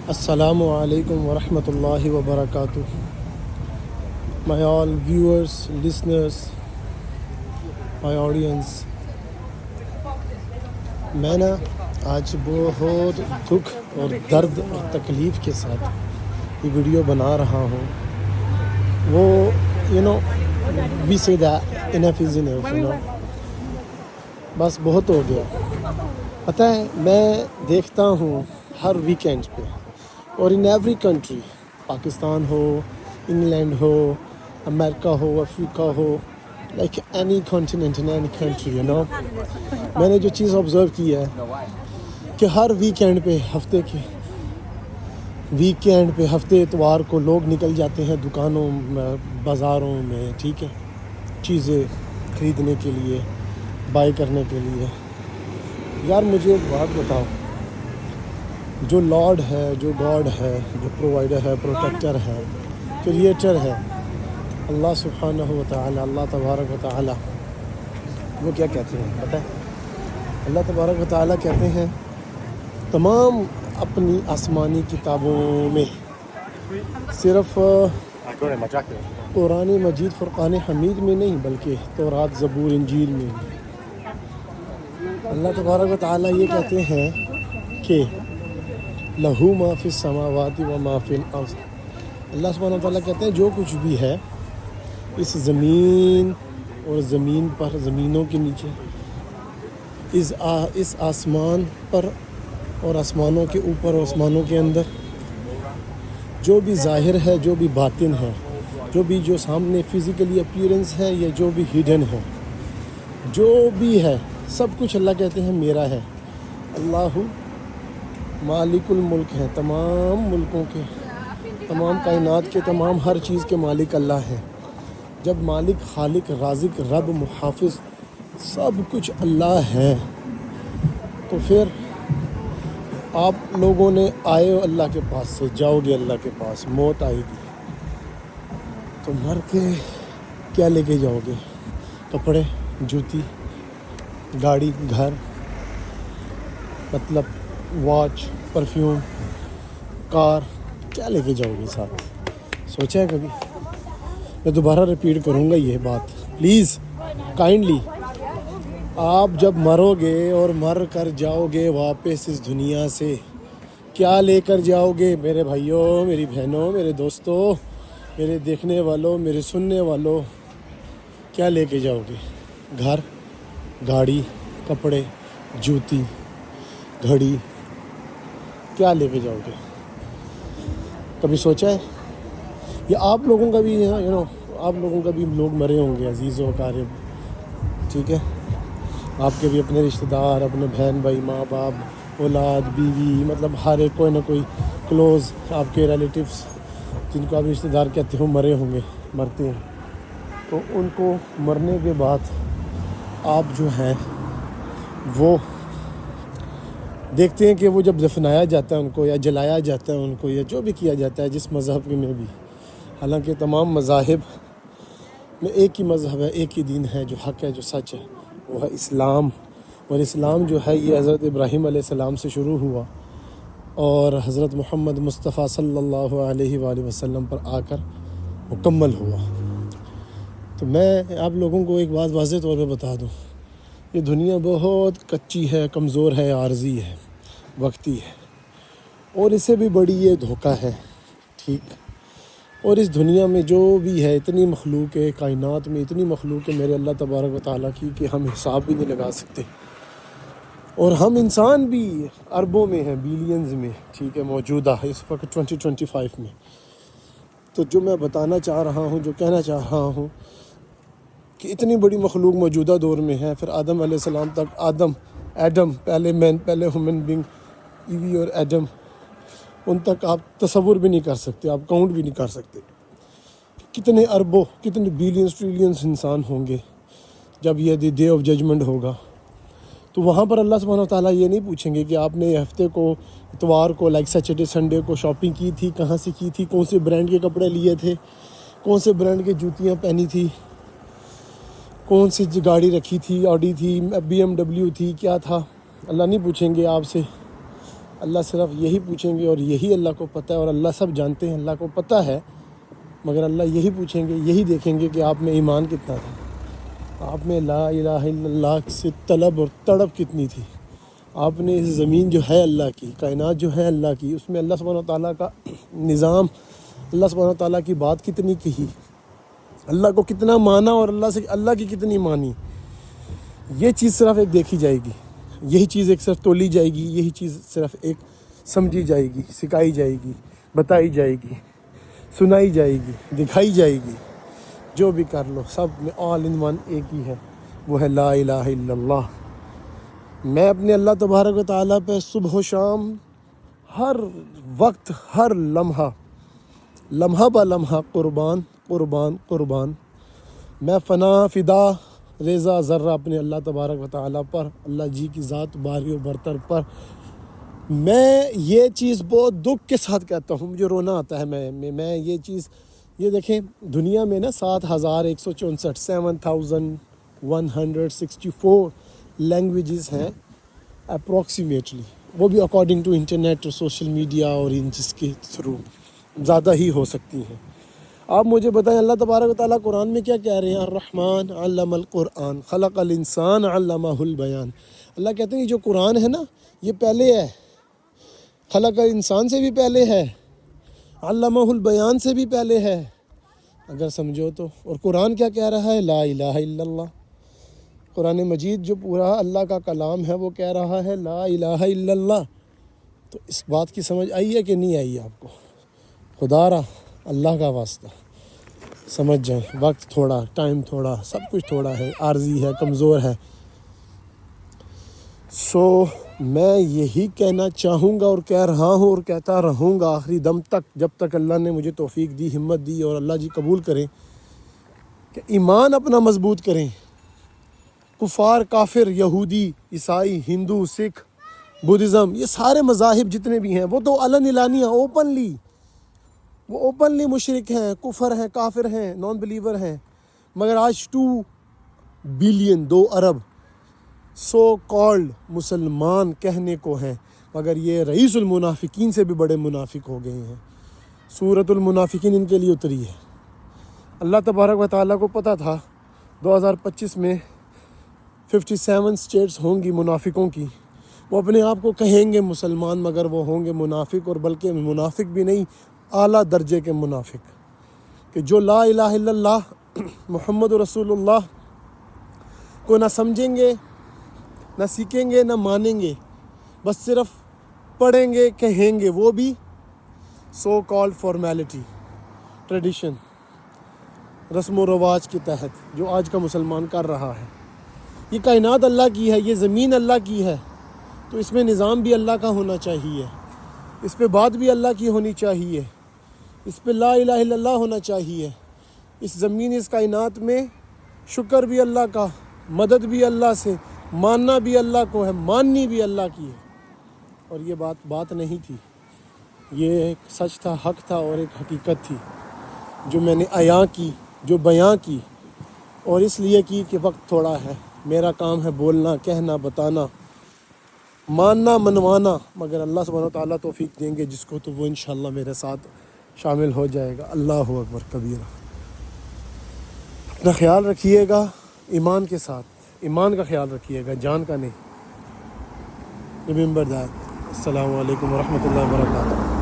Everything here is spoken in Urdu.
السلام علیکم ورحمۃ اللہ وبرکاتہ. My all viewers, listeners, my audience. میں نا آج بہت دکھ اور درد اور تکلیف کے ساتھ یہ ویڈیو بنا رہا ہوں. وہ we say that enough is enough. بس بہت ہو گیا. پتہ ہے میں دیکھتا ہوں ہر ویکینڈ پہ اور in every country, Pakistan who, England who, America who, Africa who, like any continent in any country میں نے جو چیز آبزرو کی ہے کہ ہر ویکینڈ پہ ہفتے اتوار کو لوگ نکل جاتے ہیں دکانوں میں، بازاروں میں، ٹھیک ہے، چیزیں خریدنے کے لیے، بائی کرنے کے لیے. یار مجھے ایک بات بتاؤ، جو لارڈ ہے، جو گاڈ ہے، جو پرووائڈر ہے، پروٹیکٹر ہے، کریٹر ہے، اللہ سبحانہ و تعالی، اللہ تبارک و تعالی، وہ کیا کہتے ہیں پتہ ہے؟ اللہ تبارک و تعالی کہتے ہیں تمام اپنی آسمانی کتابوں میں، صرف قرآن مجید فرقان حمید میں نہیں بلکہ تورات، زبور، انجیل میں بھی اللہ تبارک و تعالی یہ کہتے ہیں کہ لہو ما فی السماوات و ما فی الارض. اللہ سبحانہ و تعالیٰ کہتے ہیں جو کچھ بھی ہے اس زمین اور زمین پر، زمینوں کے نیچے، اس آسمان پر اور آسمانوں کے اوپر اور آسمانوں کے اندر، جو بھی ظاہر ہے، جو بھی باطن ہے، جو سامنے فزیکلی اپیرنس ہے یا جو بھی ہڈن ہے، جو بھی ہے، سب کچھ اللہ کہتے ہیں میرا ہے. اللہ مالک الملک ہے، تمام ملکوں کے، تمام کائنات کے، تمام ہر چیز کے مالک اللہ ہے. جب مالک، خالق، رازق، رب، محافظ سب کچھ اللہ ہے تو پھر آپ لوگوں نے آئے ہو اللہ کے پاس سے، جاؤ گے اللہ کے پاس، موت آئے گی تو مر کے کیا لے کے جاؤ گے؟ کپڑے، جوتی، گاڑی، گھر، مطلب واچ، پرفیوم، کار، کیا لے کے جاؤ گے ساتھ؟ سوچا ہے کبھی؟ میں دوبارہ ریپیٹ کروں گا یہ بات، پلیز کائنڈلی. آپ جب مرو گے اور مر کر جاؤ گے واپس اس دنیا سے، کیا لے کر جاؤ گے میرے بھائیوں، میری بہنوں، میرے دوستوں، میرے دیکھنے والوں، میرے سننے والوں؟ کیا لے کے جاؤ گے؟ گھر، گاڑی، کپڑے، جوتی، گھڑی، کیا لے کے جاؤ گے؟ کبھی سوچا ہے؟ یا آپ لوگوں کا بھی آپ لوگوں کا بھی لوگ مرے ہوں گے، عزیز و اقارب، ٹھیک ہے، آپ کے بھی اپنے رشتہ دار، اپنے بہن بھائی، ماں باپ، اولاد، بیوی، مطلب ہر ایک کوئی نہ کوئی کلوز آپ کے ریلیٹیوز جن کو آپ رشتہ دار کہتے ہو مرے ہوں گے، مرتے ہیں. تو ان کو مرنے کے بعد آپ جو ہیں وہ دیکھتے ہیں کہ وہ جب دفنایا جاتا ہے ان کو، یا جلایا جاتا ہے ان کو، یا جو بھی کیا جاتا ہے جس مذہب میں بھی، حالانکہ تمام مذاہب میں ایک ہی مذہب ہے، ایک ہی دین ہے جو حق ہے، جو سچ ہے، وہ ہے اسلام. اور اسلام جو ہے یہ حضرت ابراہیم علیہ السلام سے شروع ہوا اور حضرت محمد مصطفیٰ صلی اللہ علیہ وآلہ وسلم پر آ کر مکمل ہوا. تو میں آپ لوگوں کو ایک بات واضح طور پہ بتا دوں، یہ دنیا بہت کچی ہے، کمزور ہے، عارضی ہے، وقتی ہے، اور اس سے بھی بڑی یہ دھوکہ ہے، ٹھیک. اور اس دنیا میں جو بھی ہے، اتنی مخلوق ہے، کائنات میں اتنی مخلوق ہے میرے اللہ تبارک و تعالیٰ کی کہ ہم حساب بھی نہیں لگا سکتے. اور ہم انسان بھی اربوں میں ہیں، بیلینز میں، ٹھیک ہے، موجودہ اس وقت 2025 میں. تو جو میں بتانا چاہ رہا ہوں، جو کہنا چاہ رہا ہوں کہ اتنی بڑی مخلوق موجودہ دور میں ہے، پھر آدم علیہ السلام تک، ایڈم، پہلے مین، پہلے ہیومن بینگ، ایوی اور ایڈم، ان تک آپ تصور بھی نہیں کر سکتے، آپ کاؤنٹ بھی نہیں کر سکتے کتنے اربوں، کتنے بیلینز، ٹریلینز انسان ہوں گے جب یہ ڈے آف ججمنٹ ہوگا. تو وہاں پر اللہ سبحانہ و تعالیٰ یہ نہیں پوچھیں گے کہ آپ نے ہفتے کو، اتوار کو، لائک سیٹرڈے سنڈے کو شاپنگ کی تھی، کہاں سے کی تھی، کون سے برانڈ کے کپڑے لیے تھے، کون سے برانڈ کے جوتیاں پہنی تھی، کون سی گاڑی رکھی تھی، آڈی تھی، BMW تھی، کیا تھا. اللہ نہیں پوچھیں گے آپ سے اللہ صرف یہی پوچھیں گے اور یہی اللہ کو پتہ ہے، اور اللہ سب جانتے ہیں، اللہ کو پتہ ہے، مگر اللہ یہی پوچھیں گے، یہی دیکھیں گے کہ آپ میں ایمان کتنا تھا، آپ میں لا الہ الا اللہ سے طلب اور تڑپ کتنی تھی، آپ نے اس زمین جو ہے اللہ کی، کائنات جو ہے اللہ کی، اس میں اللہ سبحانہ وتعالیٰ کا نظام، اللہ سبحانہ وتعالیٰ کی بات کتنی کہی، اللہ کو کتنا مانا اور اللہ سے اللہ کی کتنی مانی. یہ چیز صرف ایک دیکھی جائے گی، یہی چیز ایک صرف تولی جائے گی، یہی چیز صرف ایک سمجھی جائے گی، سکھائی جائے گی، بتائی جائے گی، سنائی جائے گی، دکھائی جائے گی. جو بھی کر لو سب میں آل ان ون ایک ہی ہے، وہ ہے لا الہ الا اللہ. میں اپنے اللہ تبارک و تعالیٰ پہ صبح و شام ہر وقت، ہر لمحہ، لمحہ با لمحہ قربان قربان قربان. میں فنا فدا ریزہ ذرہ اپنے اللہ تبارک و تعالیٰ پر، اللہ جی کی ذات باری و برتر پر. میں یہ چیز بہت دکھ کے ساتھ کہتا ہوں، مجھے رونا آتا ہے. میں یہ چیز، یہ دیکھیں دنیا میں نا 7164 7164 لینگویجز ہیں اپروکسیمیٹلی، وہ بھی اکارڈنگ ٹو انٹرنیٹ اور سوشل میڈیا اور ان جس کے تھرو زیادہ ہی ہو سکتی ہیں. آپ مجھے بتائیں اللہ تبارک و تعالیٰ قرآن میں کیا کہہ رہے ہیں؟ الرحمن علم القرآن خلق الانسان علمہ البیان. اللہ کہتے ہیں یہ جو قرآن ہے نا یہ پہلے ہے، خلق الانسان سے بھی پہلے ہے، علمہ البیان سے بھی پہلے ہے اگر سمجھو تو. اور قرآن کیا کہہ رہا ہے؟ لا الہ الا اللہ. قرآن مجید جو پورا اللہ کا کلام ہے وہ کہہ رہا ہے لا الہ الا اللہ. تو اس بات کی سمجھ آئی ہے کہ نہیں آئی آپ کو؟ خدا را اللہ کا واسطہ سمجھ جائیں. وقت تھوڑا، ٹائم تھوڑا، سب کچھ تھوڑا ہے، عارضی ہے، کمزور ہے. میں یہی کہنا چاہوں گا اور کہہ رہا ہوں اور کہتا رہوں گا آخری دم تک، جب تک اللہ نے مجھے توفیق دی، ہمت دی، اور اللہ جی قبول کریں کہ ایمان اپنا مضبوط کریں. کفار، کافر، یہودی، عیسائی، ہندو، سکھ، بدھزم، یہ سارے مذاہب جتنے بھی ہیں وہ تو علن اعلانیہ اوپنلی مشرک ہیں، کفر ہیں، کافر ہیں، نان بلیور ہیں. مگر آج 2 بلین 2 ارب سو کالڈ مسلمان کہنے کو ہیں، مگر یہ رئیس المنافقین سے بھی بڑے منافق ہو گئے ہیں. سورۃ المنافقین ان کے لیے اتری ہے. اللہ تبارک و تعالیٰ کو پتہ تھا 2025 میں 57 اسٹیٹس ہوں گی منافقوں کی. وہ اپنے آپ کو کہیں گے مسلمان مگر وہ ہوں گے منافق، اور بلکہ منافق بھی نہیں، اعلیٰ درجے کے منافق، کہ جو لا الہ الا اللہ محمد رسول اللہ کو نہ سمجھیں گے، نہ سیکھیں گے، نہ مانیں گے، بس صرف پڑھیں گے، کہیں گے، وہ بھی سو کالڈ فارمیلٹی، ٹریڈیشن، رسم و رواج کے تحت جو آج کا مسلمان کر رہا ہے. یہ کائنات اللہ کی ہے، یہ زمین اللہ کی ہے، تو اس میں نظام بھی اللہ کا ہونا چاہیے، اس پہ بات بھی اللہ کی ہونی چاہیے، اس پہ لا الہ الا اللہ ہونا چاہیے. اس زمین، اس کائنات میں شکر بھی اللہ کا، مدد بھی اللہ سے، ماننا بھی اللہ کو ہے، ماننی بھی اللہ کی ہے. اور یہ بات نہیں تھی، یہ ایک سچ تھا، حق تھا، اور ایک حقیقت تھی جو میں نے عیاں کی، جو بیاں کی، اور اس لیے کی کہ وقت تھوڑا ہے. میرا کام ہے بولنا، کہنا، بتانا، ماننا، منوانا، مگر اللہ سبحانہ و تعالیٰ توفیق دیں گے جس کو تو وہ انشاءاللہ میرے ساتھ شامل ہو جائے گا. اللہ اکبر کبیرہ. اپنا خیال رکھیے گا ایمان کے ساتھ، ایمان کا خیال رکھیے گا، جان کا نہیں. Remember that. السلام علیکم ورحمۃ اللہ وبرکاتہ.